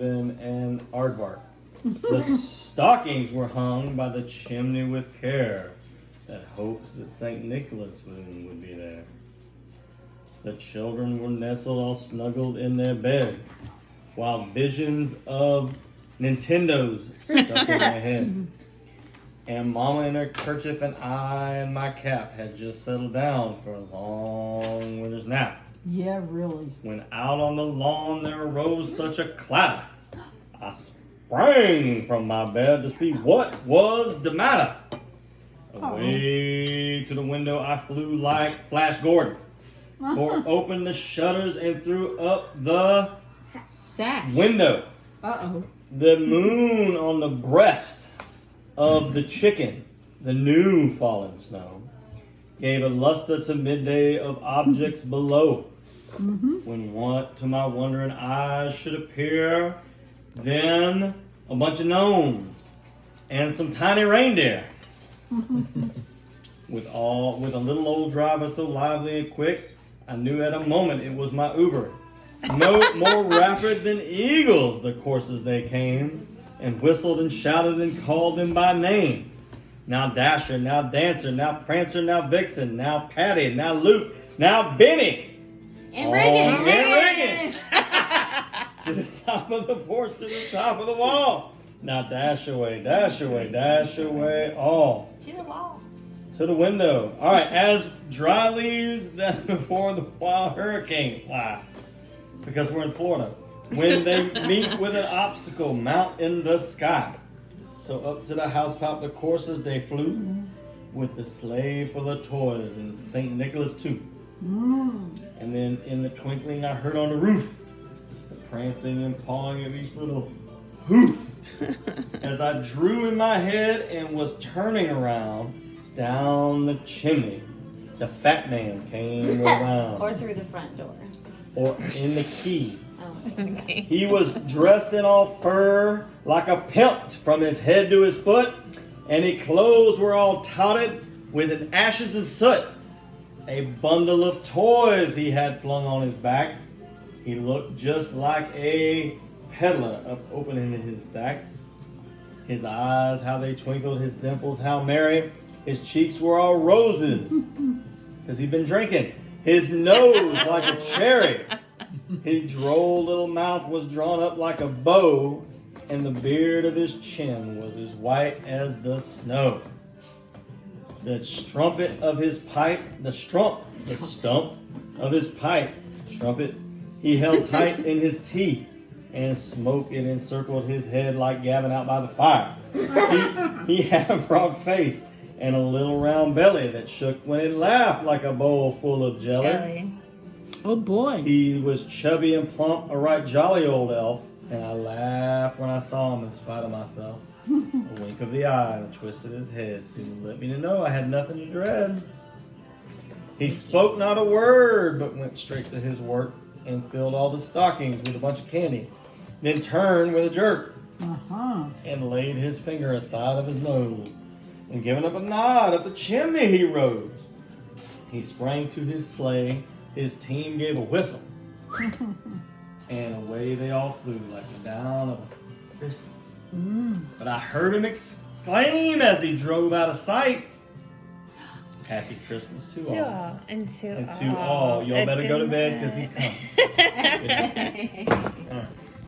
and aardvark. The stockings were hung by the chimney with care, that hopes that St. Nicholas would be there. The children were nestled all snuggled in their beds, while visions of Nintendos stuck in their heads. And Mama in her kerchief and I in my cap had just settled down for a long winter's nap. Yeah, really. When out on the lawn there arose such a clatter, I sprang from my bed to see what was the matter. Away to the window I flew like Flash Gordon, tore open the shutters and threw up the window. The moon on the breast of the chicken, the new fallen snow, gave a luster to midday of objects below. When what to my wondering eyes should appear, then a bunch of gnomes and some tiny reindeer. With a little old driver so lively and quick, I knew at a moment it was my Uber. No more rapid than eagles the coursers they came, and whistled and shouted and called them by name. Now Dasher, now Dancer, now Prancer, now Vixen, now Patty, now Luke, now Benny. And Reagan. And Reagan. To the top of the porch, to the top of the wall. Now dash away, dash away, dash away, all. To the wall. To the window. All right, as dry leaves that before the wild hurricane fly. Because we're in Florida. When they meet with an obstacle, mount in the sky. So up to the housetop the coursers they flew, with the sleigh full of toys and St. Nicholas too. And then in the twinkling I heard on the roof the prancing and pawing of each little hoof. As I drew in my head and was turning around down the chimney, the fat man came around. Or through the front door. Or in the key. Oh, okay. He was dressed in all fur like a pimp from his head to his foot, and his clothes were all touted with an ashes and soot. A bundle of toys he had flung on his back. He looked just like a peddler up opening his sack. His eyes, how they twinkled, his dimples, how merry. His cheeks were all roses, because he'd been drinking. His nose like a cherry. His droll little mouth was drawn up like a bow, and the beard of his chin was as white as the snow. The strumpet of his pipe, the stump of his pipe, strumpet, he held tight in his teeth, and smoke it encircled his head like Gavin out by the fire. He had a broad face and a little round belly that shook when it laughed like a bowl full of jelly. Oh boy. He was chubby and plump, a right jolly old elf, and I laughed when I saw him in spite of myself. A wink of the eye and a twist of his head soon let me to know I had nothing to dread. He spoke not a word, but went straight to his work and filled all the stockings with a bunch of candy, then turned with a jerk and laid his finger aside of his nose, and giving up a nod up the chimney he rose. He sprang to his sleigh, his team gave a whistle, and away they all flew like the down of a thistle. But I heard him exclaim as he drove out of sight, "Happy Christmas to all." And to all. Y'all better go to bed because he's coming. All right.